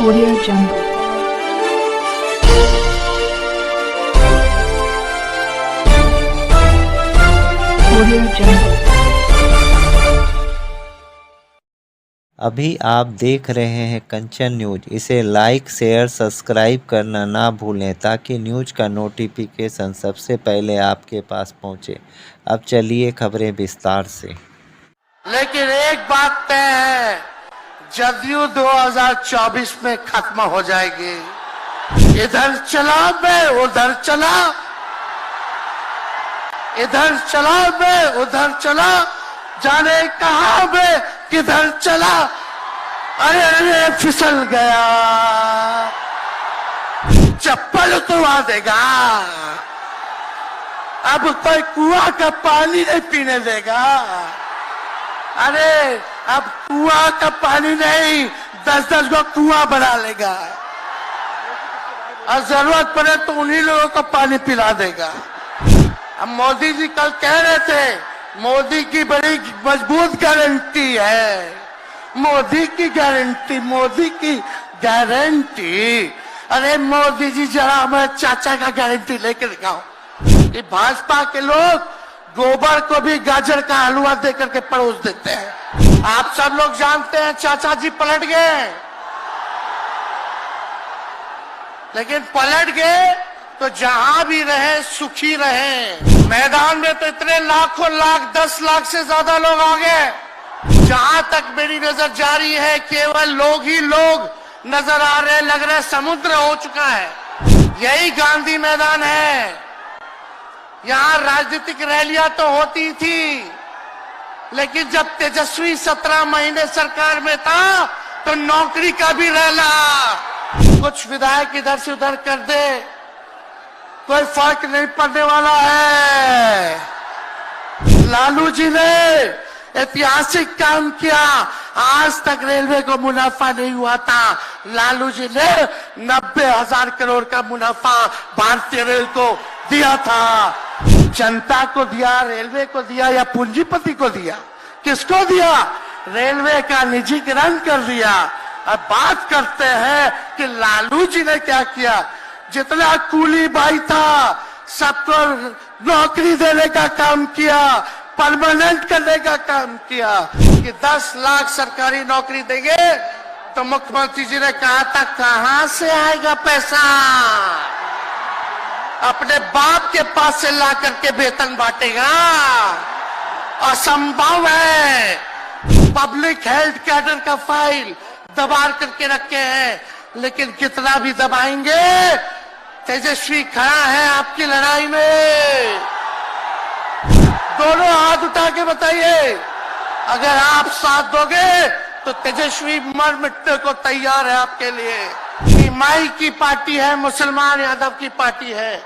Audio Jungle. Audio Jungle. अभी आप देख रहे हैं कंचन न्यूज। इसे लाइक शेयर सब्सक्राइब करना ना भूलें ताकि न्यूज का नोटिफिकेशन सबसे पहले आपके पास पहुंचे। अब चलिए खबरें विस्तार से। लेकिन एक बात तय है, जदयू 2024 में खत्म हो जाएगी। इधर चला मैं उधर चला, इधर चला मैं उधर चला, जाने कहां मैं किधर चला, अरे अरे फिसल गया, चप्पल उतरवा देगा, अब कोई कुआं का पानी नहीं पीने देगा। अरे अब कुआं का पानी नहीं, 10-10 को कुआं बना लेगा और जरूरत पड़े तो उन्हीं लोगों को पानी पिला देगा। अब मोदी जी कल कह रहे थे, मोदी की बड़ी मजबूत गारंटी है, मोदी की गारंटी, मोदी की गारंटी। अरे मोदी जी जरा हमारे चाचा का गारंटी लेके दिखाओ। ये भाजपा के लोग गोबर को भी गाजर का हलवा देकर के परोस देते हैं। आप सब लोग जानते हैं चाचा जी पलट गए, लेकिन पलट गए तो जहां भी रहे सुखी रहे। मैदान में तो इतने लाखों लाख 10 लाख से ज्यादा लोग आ गए। जहां तक मेरी नजर जा रही है केवल लोग ही लोग नजर आ रहे, लग रहा है समुद्र हो चुका है। यही गांधी मैदान है। यहाँ राजनीतिक रैलियां तो होती थी, लेकिन जब तेजस्वी 17 महीने सरकार में था तो नौकरी का भी रैला। कुछ विधायक इधर से उधर कर दे, कोई फर्क नहीं पड़ने वाला है। लालू जी ने ऐतिहासिक काम किया, आज तक रेलवे को मुनाफा नहीं हुआ था। लालू जी ने 90,000 करोड़ का मुनाफा भारतीय रेल को दिया था। जनता को दिया, रेलवे को दिया या पूंजीपति को दिया? किसको दिया? रेलवे का निजीकरण कर दिया। अब बात करते हैं कि लालू जी ने क्या किया। जितना कूली भाई था सबको नौकरी देने का काम किया, परमानेंट करने का काम किया कि 10 लाख सरकारी नौकरी देंगे। तो मुख्यमंत्री जी ने कहा था कहां से आएगा पैसा, अपने बाप के पास से ला करके वेतन बांटेगा। असंभव है। पब्लिक हेल्थ कैडर का फाइल दबा करके रखे हैं, लेकिन कितना भी दबाएंगे, तेजस्वी खड़ा है आपकी लड़ाई में। दोनों हाथ उठा के बताइए, अगर आप साथ दोगे तो तेजस्वी मर मिटने को तैयार है आपके लिए। माई की पार्टी है, मुसलमान यादव की पार्टी है।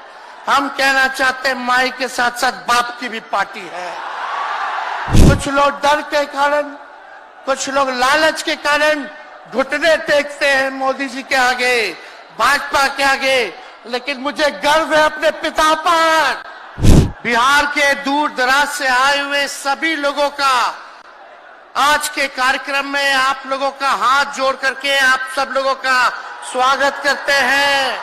हम कहना चाहते हैं माई के साथ साथ बाप की भी पार्टी है। कुछ लोग डर के कारण, कुछ लोग लालच के कारण घुटने टेकते हैं मोदी जी के आगे, भाजपा के आगे, लेकिन मुझे गर्व है अपने पिता पर। बिहार के दूर दराज से आए हुए सभी लोगों का आज के कार्यक्रम में आप लोगों का हाथ जोड़ करके आप सब लोगों का स्वागत करते हैं,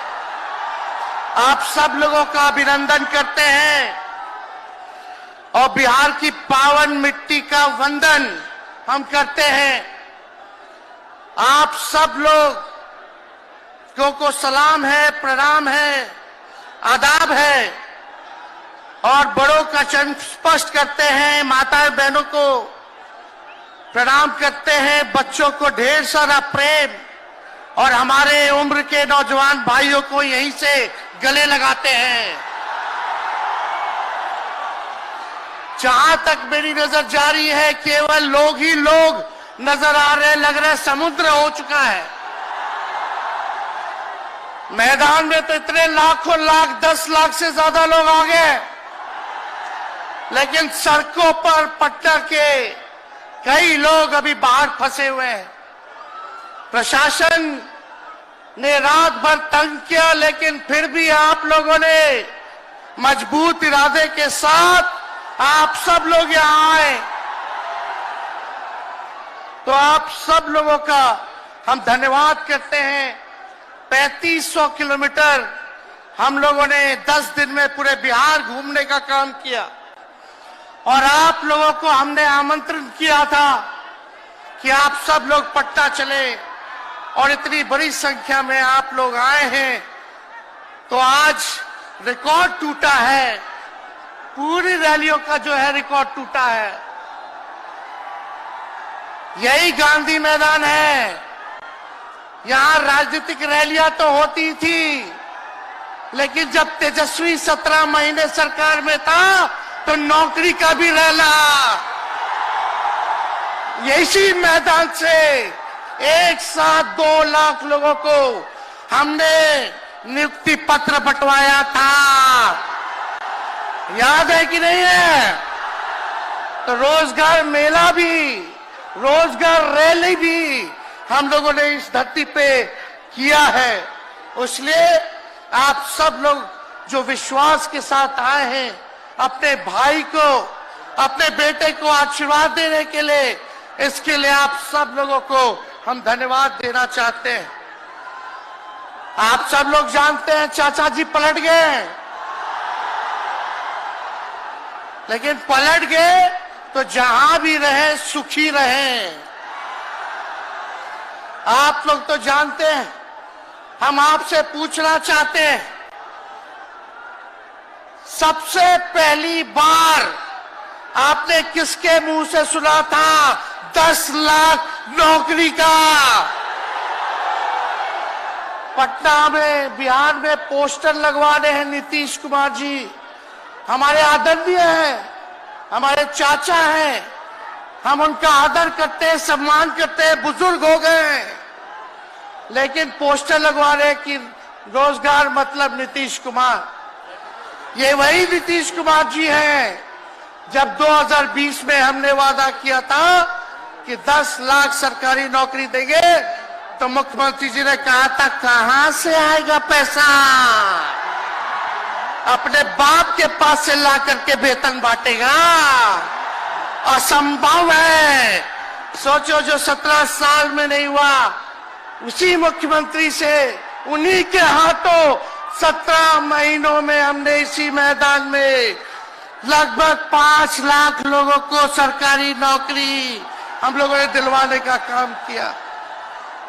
आप सब लोगों का अभिनंदन करते हैं और बिहार की पावन मिट्टी का वंदन हम करते हैं। आप सब लोग को सलाम है, प्रणाम है, आदाब है और बड़ों का चरण स्पर्श करते हैं। माताएं बहनों को प्रणाम करते हैं, बच्चों को ढेर सारा प्रेम और हमारे उम्र के नौजवान भाइयों को यहीं से गले लगाते हैं। जहां तक मेरी नजर जा रही है केवल लोग ही लोग नजर आ रहे, लग रहा है समुद्र हो चुका है। मैदान में तो इतने लाखों लाख 10 लाख से ज्यादा लोग आ गए, लेकिन सड़कों पर पटना के कई लोग अभी बाहर फंसे हुए हैं। प्रशासन ने रात भर तंग किया, लेकिन फिर भी आप लोगों ने मजबूत इरादे के साथ आप सब लोग यहाँ आए, तो आप सब लोगों का हम धन्यवाद करते हैं। 3500 किलोमीटर हम लोगों ने 10 दिन में पूरे बिहार घूमने का काम किया और आप लोगों को हमने आमंत्रण किया था कि आप सब लोग पटना चले और इतनी बड़ी संख्या में आप लोग आए हैं। तो आज रिकॉर्ड टूटा है, पूरी रैलियों का जो है रिकॉर्ड टूटा है। यही गांधी मैदान है। यहां राजनीतिक रैलियां तो होती थी, लेकिन जब तेजस्वी 17 महीने सरकार में था तो नौकरी का भी रैला यही मैदान से एक साथ 2 लाख लोगों को हमने नियुक्ति पत्र बंटवाया था। याद है कि नहीं है? तो रोजगार मेला भी, रोजगार रैली भी हम लोगों ने इस धरती पे किया है। इसलिए आप सब लोग जो विश्वास के साथ आए हैं, अपने भाई को, अपने बेटे को आशीर्वाद देने के लिए, इसके लिए आप सब लोगों को हम धन्यवाद देना चाहते हैं। आप सब लोग जानते हैं चाचा जी पलट गए, लेकिन पलट गए तो जहां भी रहे सुखी रहे। आप लोग तो जानते हैं, हम आपसे पूछना चाहते हैं, सबसे पहली बार आपने किसके मुंह से सुना था 10 लाख नौकरी का? पटना में, बिहार में पोस्टर लगवाने हैं नीतीश कुमार जी। हमारे आदरणीय हैं, हमारे चाचा हैं, हम उनका आदर करते हैं, सम्मान करते हैं, बुजुर्ग हो गए हैं, लेकिन पोस्टर लगवा रहे कि रोजगार मतलब नीतीश कुमार। ये वही नीतीश कुमार जी हैं जब 2020 में हमने वादा किया था कि 10 लाख सरकारी नौकरी देंगे, तो मुख्यमंत्री जी ने कहा था कहां से आएगा पैसा? अपने बाप के पास से ला करके वेतन बांटेगा? असंभव है। सोचो, जो 17 साल में नहीं हुआ, उसी मुख्यमंत्री से, उन्हीं के हाथों 17 महीनों में हमने इसी मैदान में लगभग 5 लाख लोगों को सरकारी नौकरी हम लोगों ने दिलवाने का काम किया।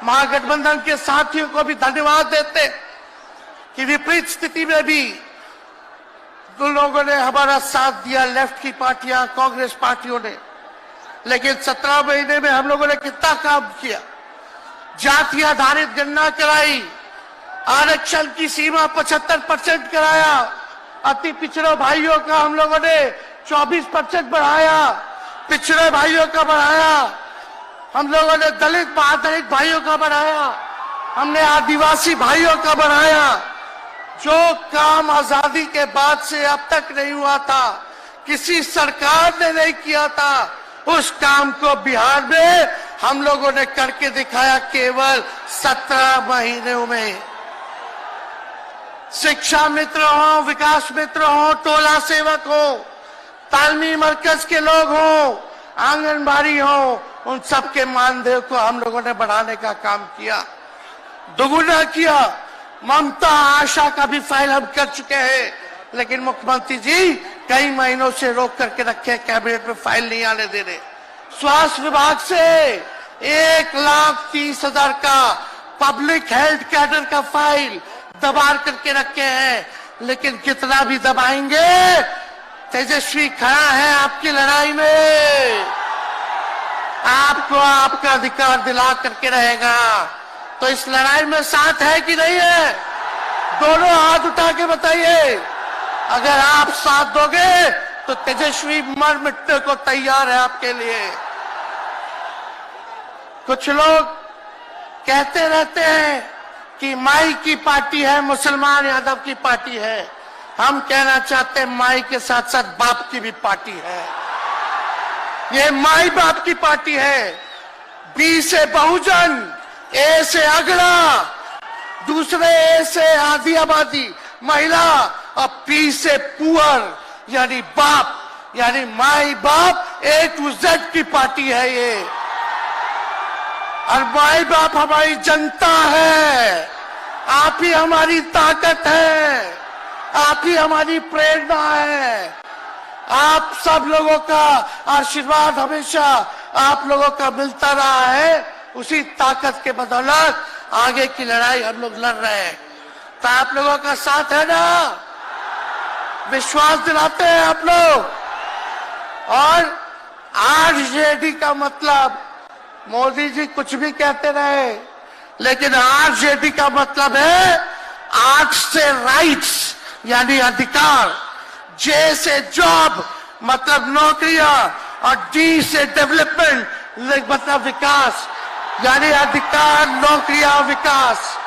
महागठबंधन के साथियों को भी धन्यवाद देते कि विपरीत स्थिति में भी तो लोगों ने हमारा साथ दिया, लेफ्ट की पार्टियां, कांग्रेस पार्टियों ने। लेकिन 17 महीने में हम लोगों ने कितना काम किया। जाति आधारित गणना कराई, आरक्षण की सीमा 75% कराया, अति पिछड़े भाइयों का हम लोगों ने 24% बढ़ाया, पिछड़े भाइयों का बढ़ाया, हम लोगों ने दलित महादलित भाइयों का बढ़ाया, हमने आदिवासी भाइयों का बढ़ाया। जो काम आजादी के बाद से अब तक नहीं हुआ था, किसी सरकार ने नहीं किया था, उस काम को बिहार में हम लोगों ने करके दिखाया केवल 17 महीनों में। शिक्षा मित्र हो, विकास मित्र हो, टोला सेवक हो, तालमी मरकज के लोग हो, आंगनबाड़ी हो, उन सबके मानदेय को हम लोगों ने बढ़ाने का काम किया, दोगुना किया। ममता आशा का भी फाइल हम कर चुके हैं, लेकिन मुख्यमंत्री जी कई महीनों से रोक करके रखे, कैबिनेट में फाइल नहीं आने दे रहे। स्वास्थ्य विभाग से 1,30,000 का पब्लिक हेल्थ कैडर का फाइल दबा करके रखे हैं, लेकिन कितना भी दबाएंगे, तेजस्वी खड़ा है आपकी लड़ाई में, आपको आपका अधिकार दिला करके रहेगा। तो इस लड़ाई में साथ है कि नहीं है? दोनों हाथ उठा के बताइए। अगर आप साथ दोगे तो तेजस्वी मर मिटने को तैयार है आपके लिए। कुछ लोग कहते रहते हैं कि माई की पार्टी है, मुसलमान यादव की पार्टी है। हम कहना चाहते हैं माई के साथ साथ बाप की भी पार्टी है। ये माई बाप की पार्टी है। बी से बहुजन, ए से अगड़ा, दूसरे ए से आधी आबादी महिला, और पी से पुअर यानी बाप, यानी माई बाप, A to Z की पार्टी है ये। और माई बाप हमारी जनता है। आप ही हमारी ताकत है, आप ही हमारी प्रेरणा है। आप सब लोगों का आशीर्वाद हमेशा आप लोगों का मिलता रहा है। उसी ताकत के बदौलत आगे की लड़ाई हम लोग लड़ रहे हैं। तो आप लोगों का साथ है ना? विश्वास दिलाते हैं आप लोग। और आरजेडी का मतलब, मोदी जी कुछ भी कहते रहे, लेकिन आरजेडी का मतलब है आर से राइट्स यानी अधिकार, जे से जॉब मतलब नौकरियां, और डी से डेवलपमेंट मतलब विकास यानी अधिकार, नौकरियां, विकास,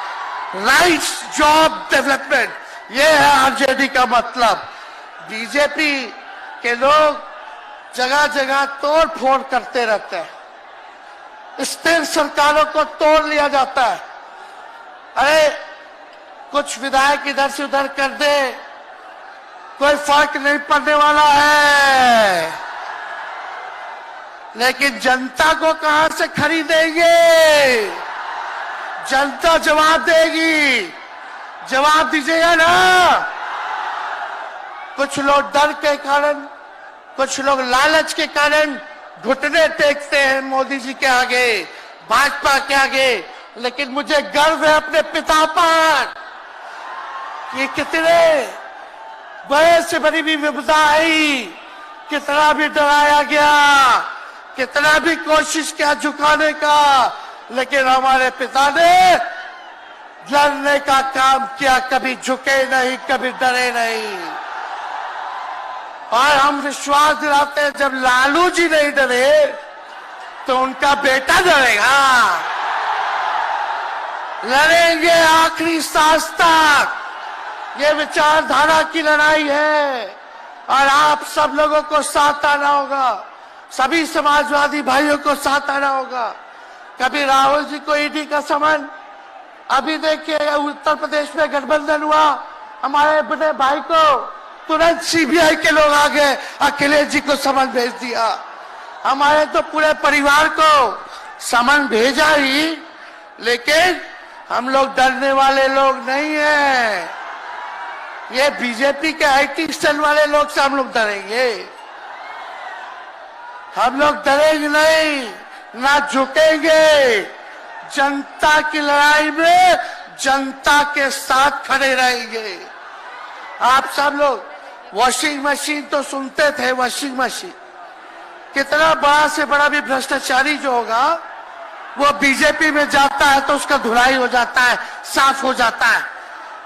राइट्स, जॉब, डेवलपमेंट, ये है आरजेडी का मतलब। बीजेपी के लोग जगह जगह तोड़ फोड़ करते रहते हैं। स्थिर सरकारों को तोड़ लिया जाता है। अरे कुछ विधायक इधर से उधर कर दे, कोई फर्क नहीं पड़ने वाला है, लेकिन जनता को कहां से खरीदेंगे? जनता जवाब देगी। जवाब दीजिएगा ना। कुछ लोग डर के कारण, कुछ लोग लालच के कारण घुटने टेकते हैं मोदी जी के आगे, भाजपा के आगे, लेकिन मुझे गर्व है अपने पिता पर कि कितने बड़े से बड़ी भी विपदा आई, कितना भी डराया गया, कितना भी कोशिश किया झुकाने का, लेकिन हमारे पिता ने लड़ने का काम किया, कभी झुके नहीं, कभी डरे नहीं। और हम विश्वास दिलाते हैं जब लालू जी नहीं डरे तो उनका बेटा डरेगा। लड़ेंगे आखिरी सांस तक। ये विचारधारा की लड़ाई है और आप सब लोगों को साथ आना होगा। सभी समाजवादी भाइयों को साथ आना होगा। कभी राहुल जी को ईडी का समन, अभी देखिए उत्तर प्रदेश में गठबंधन हुआ, हमारे बड़े भाई को तुरंत सीबीआई के लोग आ गए, अखिलेश जी को समन भेज दिया। हमारे तो पूरे परिवार को समन भेजा ही, लेकिन हम लोग डरने वाले लोग नहीं हैं। ये बीजेपी के आईटी सेल वाले लोग से हम लोग डरेंगे? हम लोग डरेंगे नहीं, ना झुकेंगे। जनता की लड़ाई में जनता के साथ खड़े रहेंगे। आप सब लोग वॉशिंग मशीन तो सुनते थे, वॉशिंग मशीन, कितना बड़ा से बड़ा भी भ्रष्टाचारी जो होगा वो बीजेपी में जाता है तो उसका धुलाई हो जाता है, साफ हो जाता है।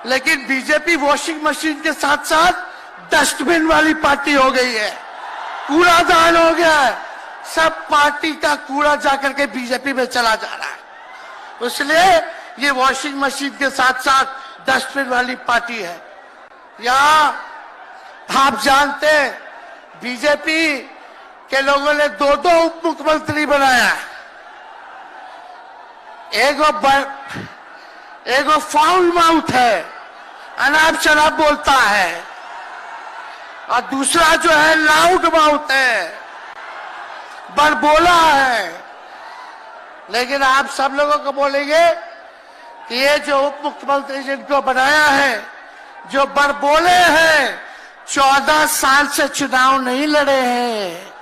लेकिन बीजेपी वॉशिंग मशीन के साथ साथ डस्टबिन वाली पार्टी हो गई है, कूड़ादान हो गया है। सब पार्टी का कूड़ा जाकर के बीजेपी में चला जा रहा है। इसलिए ये वॉशिंग मशीन के साथ साथ डस्टबिन वाली पार्टी है। यहाँ आप जानते हैं बीजेपी के लोगों ने दो उप मुख्यमंत्री बनाया। एगो फाउल माउथ है, अनाप शनाप बोलता है, और दूसरा जो है लाउड माउथ है, बड़बोला है। लेकिन आप सब लोगों को बोलेंगे कि ये जो उप मुख्यमंत्री जिनको बनाया है, जो बड़बोले हैं, 14 साल से चुनाव नहीं लड़े हैं,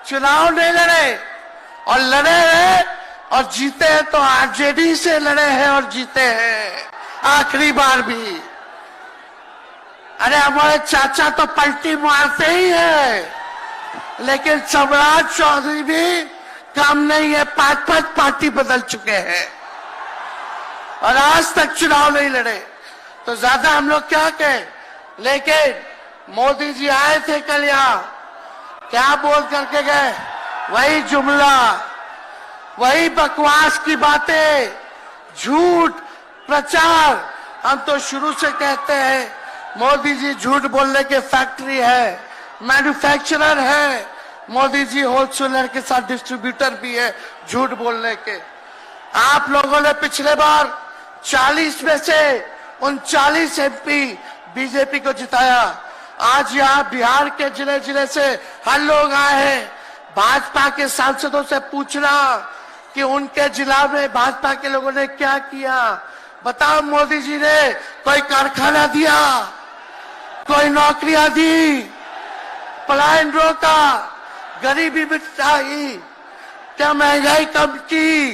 चुनाव नहीं लड़े, और लड़े हैं और जीते हैं तो आरजेडी से लड़े हैं और जीते हैं आखिरी बार भी। अरे हमारे चाचा तो पलटी मारते ही है, लेकिन सम्राट चौधरी भी कम नहीं है, 5 पार्टी बदल चुके हैं और आज तक चुनाव नहीं लड़े। तो ज्यादा हम लोग क्या कहें, लेकिन मोदी जी आए थे कल यहाँ, क्या बोल करके गए? वही जुमला, वही बकवास की बातें, झूठ प्रचार। हम तो शुरू से कहते हैं मोदी जी झूठ बोलने के फैक्ट्री है, मैन्युफैक्चरर है। मोदी जी होलसेलर के साथ डिस्ट्रीब्यूटर भी है झूठ बोलने के। आप लोगों ने पिछले बार 40 में से 39 एमपी बीजेपी को जिताया। आज यहाँ बिहार के जिले जिले से हर लोग आए हैं भाजपा के सांसदों से पूछना कि उनके जिला में भाजपा के लोगों ने क्या किया। बताओ, मोदी जी ने कोई कारखाना दिया, कोई नौकरियां दी, पलायन रोका, गरीबी मिटाई, क्या महंगाई कम की?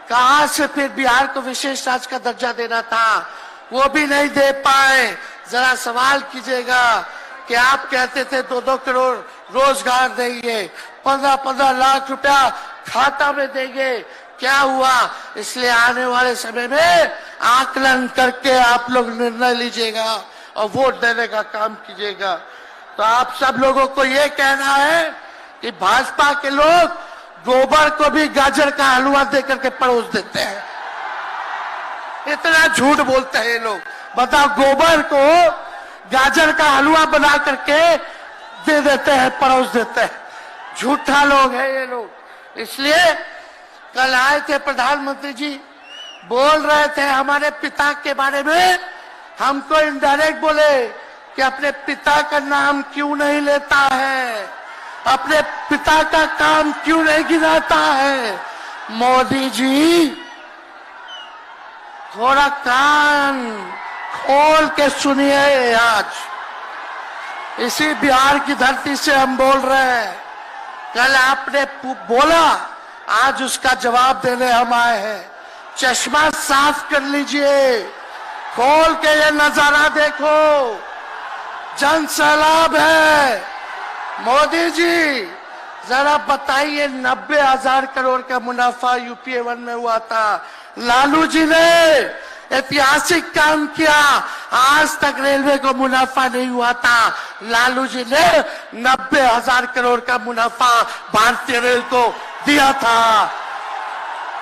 कहां से फिर बिहार को विशेष राज्य का दर्जा देना था, वो भी नहीं दे पाए। जरा सवाल कीजिएगा कि आप कहते थे 2-2 करोड़ रोजगार देंगे, 15-15 लाख रुपया खाता में देंगे, क्या हुआ? इसलिए आने वाले समय में आकलन करके आप लोग निर्णय लीजिएगा और वोट देने का काम कीजिएगा। तो आप सब लोगों को ये कहना है कि भाजपा के लोग गोबर को भी गाजर का हलवा देकर के परोस देते हैं। इतना झूठ बोलते हैं ये लोग। बताओ, गोबर को गाजर का हलवा बना करके दे देते हैं, परोस देते हैं। झूठा लोग हैं ये लोग। इसलिए कल आए थे प्रधानमंत्री जी, बोल रहे थे हमारे पिता के बारे में, हमको इनडायरेक्ट बोले कि अपने पिता का नाम क्यों नहीं लेता है, अपने पिता का काम क्यों नहीं गिनाता है। मोदी जी, थोड़ा कान खोल के सुनिए। आज इसी बिहार की धरती से हम बोल रहे हैं। कल आपने बोला, आज उसका जवाब देने हम आए हैं। चश्मा साफ कर लीजिए, खोल के ये नजारा देखो, जन सैलाब है। मोदी जी, जरा बताइए, 90,000 करोड़ का मुनाफा यूपीए 1 में हुआ था। लालू जी ने ऐतिहासिक काम किया, आज तक रेलवे को मुनाफा नहीं हुआ था। लालू जी ने 90,000 करोड़ का मुनाफा भारतीय रेल को दिया था।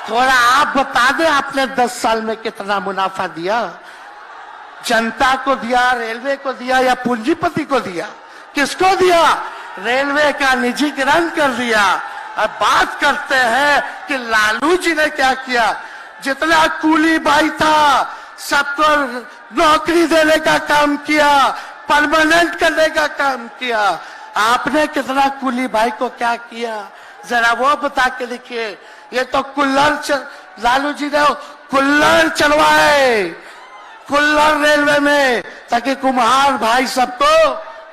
थोड़ा आप बता दें, आपने 10 साल में कितना मुनाफा दिया? जनता को दिया, रेलवे को दिया या पूंजीपति को दिया? किसको दिया? रेलवे का निजीकरण कर दिया। अब बात करते हैं कि लालू जी ने क्या किया। जितना कूली भाई था सबको नौकरी देने का काम किया, परमानेंट करने का काम किया। आपने कितना कूली भाई को क्या किया, जरा वो बता के देखिए। ये तो लालू जी ने कुल्लर चलवाए, कुल्लर रेलवे में, ताकि कुम्हार भाई सबको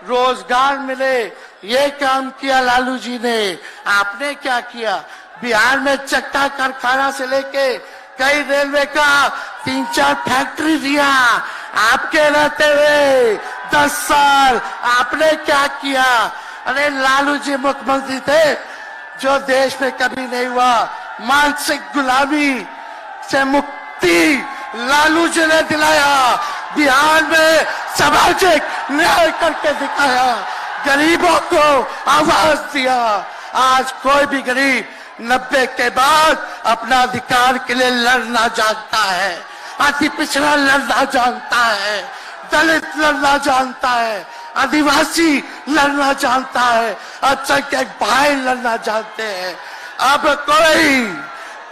रोजगार मिले। ये काम किया लालू जी ने। आपने क्या किया? बिहार में चक्का कारखाना से लेके कई रेलवे का 3-4 फैक्ट्री दिया। आपके रहते हुए 10 साल आपने क्या किया? अरे लालू जी मुख्यमंत्री थे जो देश में कभी नहीं हुआ। मानसिक गुलामी से मुक्ति लालू जी ने दिलाया। बिहार में सामाजिक न्याय करके दिखाया, गरीबों को आवाज दिया। आज कोई भी गरीब 90 के बाद अपना अधिकार के लिए लड़ना जानता है, अति पिछड़ा लड़ना जानता है, दलित लड़ना जानता है, आदिवासी लड़ना जानता है, अल्पसंख्यक भाई लड़ना जानते हैं। अब कोई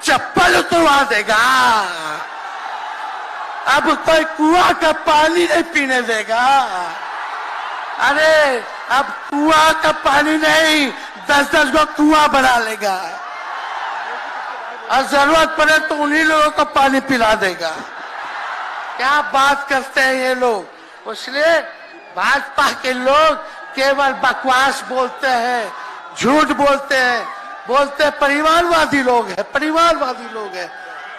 चप्पल उतरवा देगा, अब कोई कुआं का पानी नहीं पीने देगा। अरे अब कुआं का पानी नहीं, 10-10 को कुआं बना लेगा और जरूरत पड़े तो उन्हीं लोगों को पानी पिला देगा। क्या बात करते हैं ये लोग। इसलिए भाजपा के लोग केवल बकवास बोलते हैं, झूठ बोलते हैं, बोलते परिवारवादी लोग हैं, परिवारवादी लोग हैं।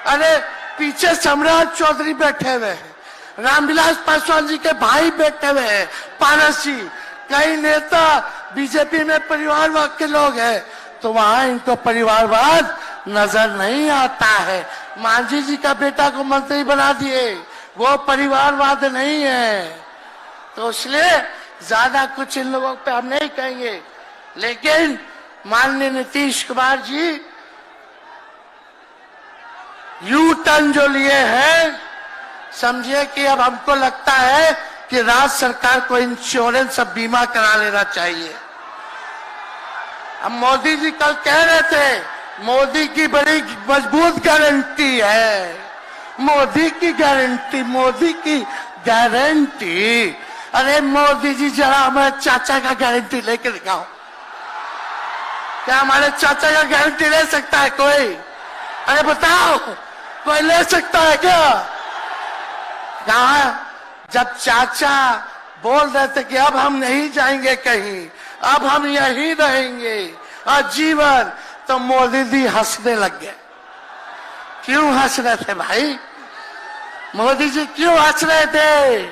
अरे पीछे सम्राट चौधरी बैठे हुए हैं, रामविलास पासवान जी के भाई बैठे हुए हैं, पारस जी, कई नेता बीजेपी में परिवारवाद के लोग हैं, तो वहां इनको परिवारवाद नजर नहीं आता है। मांझी जी का बेटा को मंत्री बना दिए, वो परिवारवाद नहीं है। तो इसलिए ज्यादा कुछ इन लोगों पे हम नहीं कहेंगे। लेकिन माननीय नीतीश कुमार जी यू टर्न जो लिए हैं, समझिए कि अब हमको लगता है कि राज्य सरकार को इंश्योरेंस और बीमा करा लेना चाहिए। अब मोदी जी कल कह रहे थे, मोदी की बड़ी मजबूत गारंटी है, मोदी की गारंटी, मोदी की गारंटी। अरे मोदी जी, जरा हमारे चाचा का गारंटी लेके दिखाओ। क्या हमारे चाचा का गारंटी ले सकता है कोई? अरे बताओ, कोई ले सकता है क्या? कहा जब चाचा बोल रहे थे कि अब हम नहीं जाएंगे कहीं, अब हम यहीं रहेंगे आजीवन, तो मोदी जी हंसने लग गए। क्यों हंस रहे थे भाई? मोदी जी क्यों हंस रहे थे?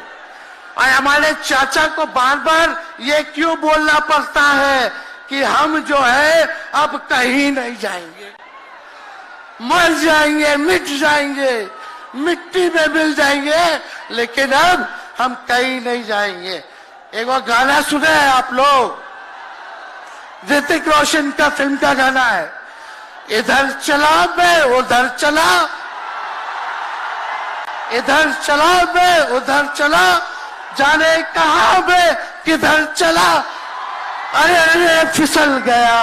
और हमारे चाचा को बार बार ये क्यों बोलना पड़ता है कि हम जो है अब कहीं नहीं जाएंगे, मर जाएंगे, मिट जाएंगे, मिट्टी में मिल जाएंगे, लेकिन अब हम कहीं नहीं जाएंगे। एक और गाना सुने हैं आप लोग, ऋतिक रोशन का फिल्म का गाना है, इधर चला मैं उधर चला, इधर चला मैं उधर चला, जाने कहां मैं किधर चला, अरे अरे फिसल गया।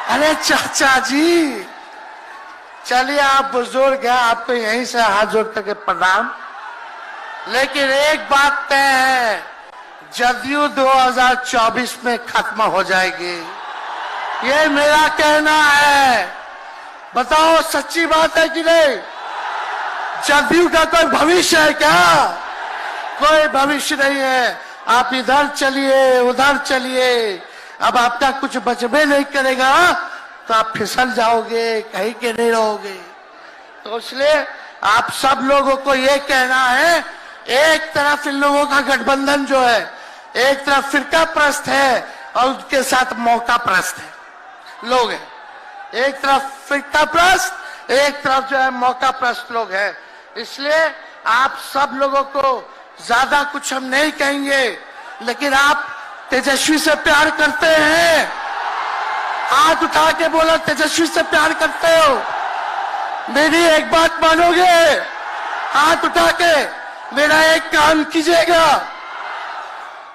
अरे चाचा जी, चलिए आप बुजुर्ग हैं, आपको यहीं से हाथ जोड़ करके प्रणाम। लेकिन एक बात तय है, जदयू 2024 में खत्म हो जाएगी, ये मेरा कहना है। बताओ सच्ची बात है कि नहीं? जदयू का कोई भविष्य है क्या? कोई भविष्य नहीं है। आप इधर चलिए उधर चलिए, अब आपका कुछ बचबे नहीं करेगा तो आप फिसल जाओगे, कहीं के नहीं रहोगे। तो इसलिए आप सब लोगों को ये कहना है, एक तरफ इन लोगों का गठबंधन जो है, एक तरफ फिरका प्रस्त है और उनके साथ मौका प्रस्त है लोग हैं। एक तरफ फिरका प्रस्त, एक तरफ जो है मौका प्रस्त लोग हैं। इसलिए आप सब लोगों को ज्यादा कुछ हम नहीं कहेंगे, लेकिन आप तेजस्वी से प्यार करते हैं? हाथ उठा के बोलो, तेजस्वी से प्यार करते हो? मेरी एक बात मानोगे? हाथ उठा के मेरा एक काम कीजिएगा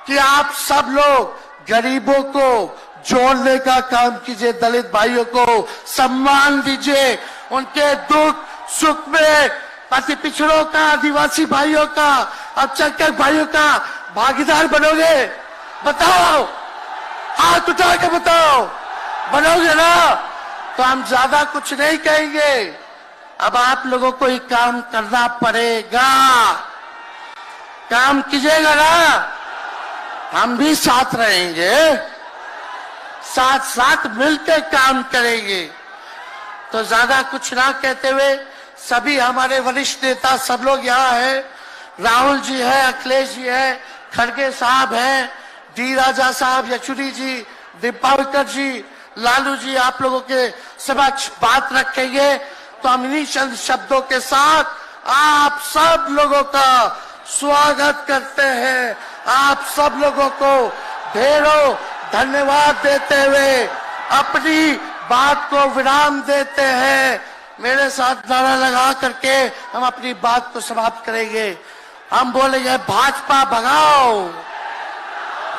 कि आप सब लोग गरीबों को जोड़ने का काम कीजिए, दलित भाइयों को सम्मान दीजिए, उनके दुख सुख में अति पिछड़ों का, आदिवासी भाइयों का, अल्पसंख्यक भाइयों का भागीदार बनोगे? बताओ, हाथ उठा के बताओ, बनोगे ना? तो हम ज्यादा कुछ नहीं कहेंगे, अब आप लोगों को ही काम करना पड़ेगा। काम कीजिएगा ना, हम भी साथ रहेंगे, साथ साथ मिलकर काम करेंगे। तो ज्यादा कुछ ना कहते हुए, सभी हमारे वरिष्ठ नेता सब लोग यहाँ हैं, राहुल जी है, अखिलेश जी है, खड़गे साहब हैं, डी राजा साहब, येचुरी जी, दीपावकर जी, लालू जी आप लोगों के समक्ष बात रखेंगे। तो हम इन्हीं चंद शब्दों के साथ आप सब लोगों का स्वागत करते हैं, आप सब लोगों को ढेरों धन्यवाद देते हुए अपनी बात को विराम देते हैं। मेरे साथ नारा लगा करके हम अपनी बात को समाप्त करेंगे। हम बोलेंगे भाजपा भगाओ,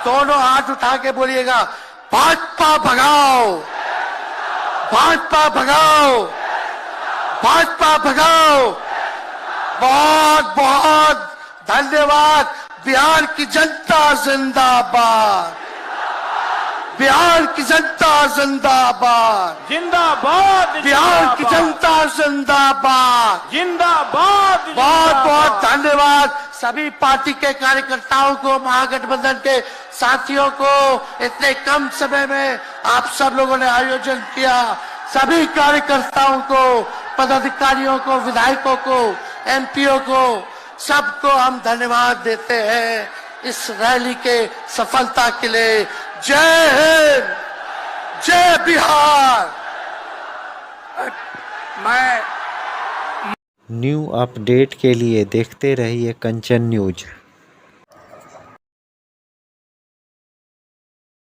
दोनों हाथ उठा के बोलिएगा, भाजपा भगाओ, भाजपा भगाओ, भाजपा भगाओ। बहुत बहुत धन्यवाद। बिहार की जनता जिंदाबाद, बिहार की जनता जिंदाबाद, जिंदाबाद, बिहार की जनता जिंदाबाद, जिंदाबाद। बहुत बहुत धन्यवाद सभी पार्टी के कार्यकर्ताओं को, महागठबंधन के साथियों को। इतने कम समय में आप सब लोगों ने आयोजन किया, सभी कार्यकर्ताओं को, पदाधिकारियों को, विधायकों को, एमपीओ को, सबको हम धन्यवाद देते हैं इस रैली के सफलता के लिए। जय हिंद, जय बिहार। न्यू अपडेट के लिए देखते रहिए कंचन न्यूज।